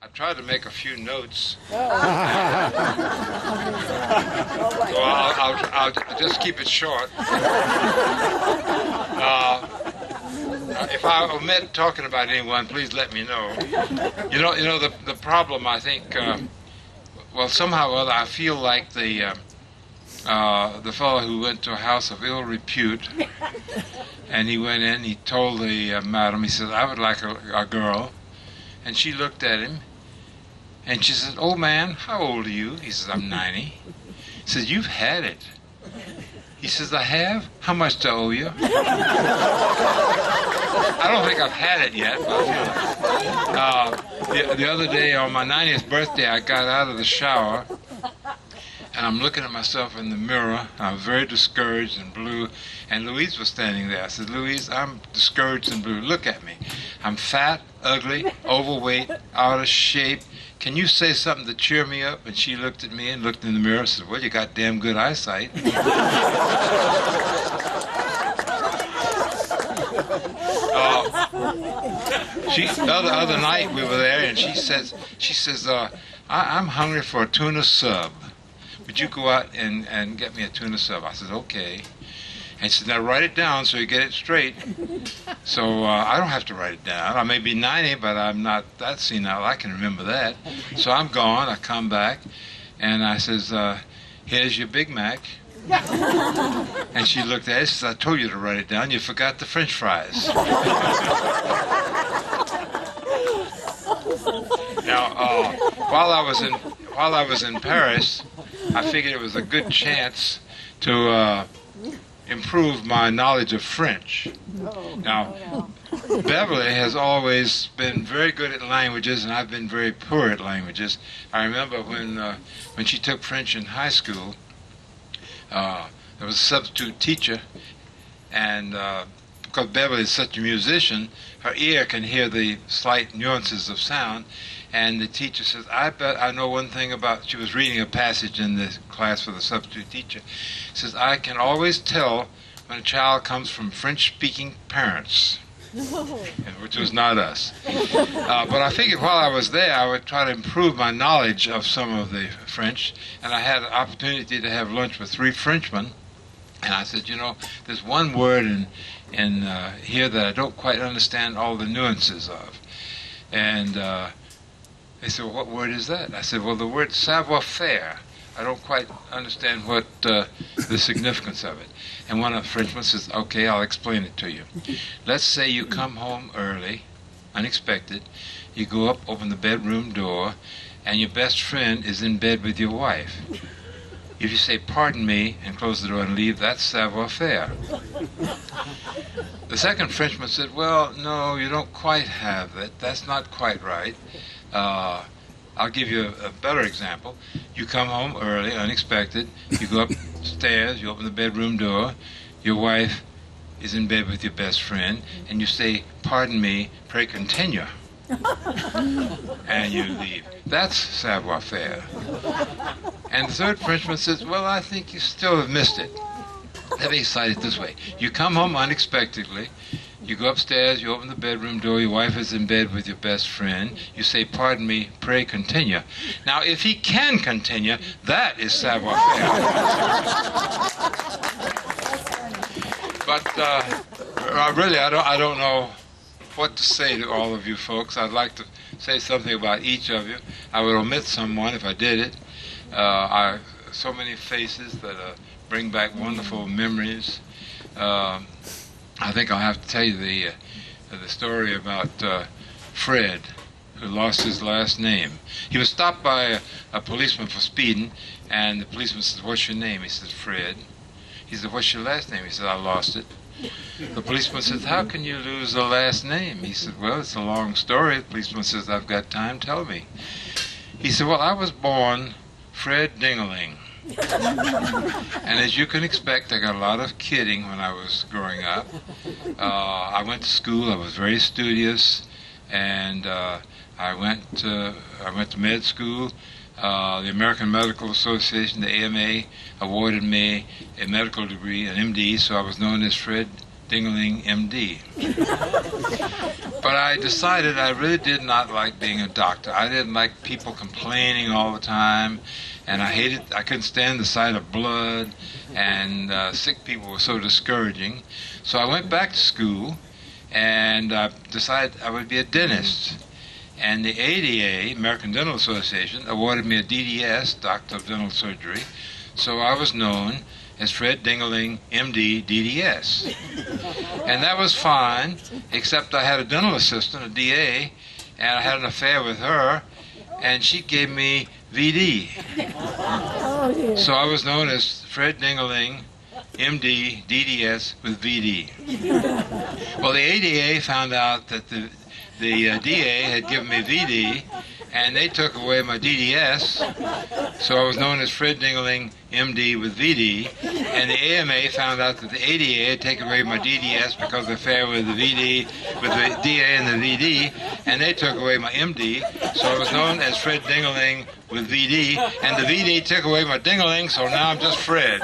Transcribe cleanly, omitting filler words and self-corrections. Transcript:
I tried to make a few notes. So I'll just keep it short. If I omit talking about anyone, please let me know. You know the problem, I think, well, somehow or other, I feel like the fellow who went to a house of ill repute, and he went in, he told the madam, he said, I would like a girl. And she looked at him, and she said, old man, how old are you? He says, I'm 90. He says, you've had it. He says, I have? How much do I owe you? I don't think I've had it yet, but the other day on my 90th birthday, I got out of the shower, and I'm looking at myself in the mirror. I was very discouraged and blue, and Louise was standing there. I said, Louise, I'm discouraged and blue. Look at me. I'm fat, ugly, overweight, out of shape. Can you say something to cheer me up? And she looked at me and looked in the mirror and said, well, you got damn good eyesight. The other night we were there, and she says, I'm hungry for a tuna sub. Would you go out and get me a tuna sub? I said, okay. And she said, now write it down so you get it straight. So I don't have to write it down. I may be 90, but I'm not that senile. I can remember that. So I'm gone. I come back, and I says, here's your Big Mac. And she looked at it. She says, I told you to write it down. You forgot the French fries. Now, while I was in Paris, I figured it was a good chance to improve my knowledge of French. Now, Beverly has always been very good at languages, and I've been very poor at languages. I remember when she took French in high school, there was a substitute teacher, and because Beverly is such a musician, her ear can hear the slight nuances of sound. And the teacher says, I bet I know one thing about, she was reading a passage in the class for the substitute teacher. Says, I can always tell when a child comes from French-speaking parents, which was not us. But I figured while I was there, I would try to improve my knowledge of some of the French. And I had an opportunity to have lunch with 3 Frenchmen. And I said, you know, there's one word in here that I don't quite understand all the nuances of. And they said, well, what word is that? I said, well, the word savoir-faire. I don't quite understand what the significance of it. And one of the Frenchmen says, okay, I'll explain it to you. Let's say you come home early, unexpected. You go up, open the bedroom door, and your best friend is in bed with your wife. If you say, pardon me, and close the door and leave, that's savoir-faire. The second Frenchman said, well, no, you don't quite have it. That's not quite right. I'll give you a better example. You come home early, unexpected. You go upstairs, you open the bedroom door. Your wife is in bed with your best friend, and you say, pardon me, pray continue. And you leave. That's savoir-faire. And the third Frenchman says, well, I think you still have missed it. Let me cite it this way. You come home unexpectedly. You go upstairs, you open the bedroom door, your wife is in bed with your best friend. You say, pardon me, pray continue. Now, if he can continue, that is savoir-faire. But really, I don't know what to say to all of you folks. I'd like to say something about each of you. I would omit someone if I did it. So many faces that bring back wonderful memories. I think I'll have to tell you the story about Fred, who lost his last name. He was stopped by a policeman for speeding, and the policeman said, what's your name? He said, Fred. He said, what's your last name? He said, I lost it. The policeman says, how can you lose a last name? He said, well, it's a long story. The policeman says, I've got time, tell me. He said, well, I was born Fred Dingaling. And as you can expect, I got a lot of kidding when I was growing up. I went to school, I was very studious, and I went to med school. The American Medical Association, the AMA, awarded me a medical degree, an MD, so I was known as Fred Dingaling, MD. But I decided I really did not like being a doctor. I didn't like people complaining all the time, and I couldn't stand the sight of blood, and sick people were so discouraging. So I went back to school, and decided I would be a dentist. And the ADA, American Dental Association, awarded me a DDS, Doctor of Dental Surgery, so I was known as Fred Dingeling, MD, DDS. And that was fine, except I had a dental assistant, a DA, and I had an affair with her, and she gave me VD. So I was known as Fred Dingeling, MD, DDS with VD. Well, the ADA found out that the DA had given me VD, and they took away my DDS, so I was known as Fred Dingeling, MD with VD, and the AMA found out that the ADA had taken away my DDS because of the affair with the VD, with the DA and the VD, and they took away my MD, so I was known as Fred Dingeling with VD, and the VD took away my Dingeling, so now I'm just Fred.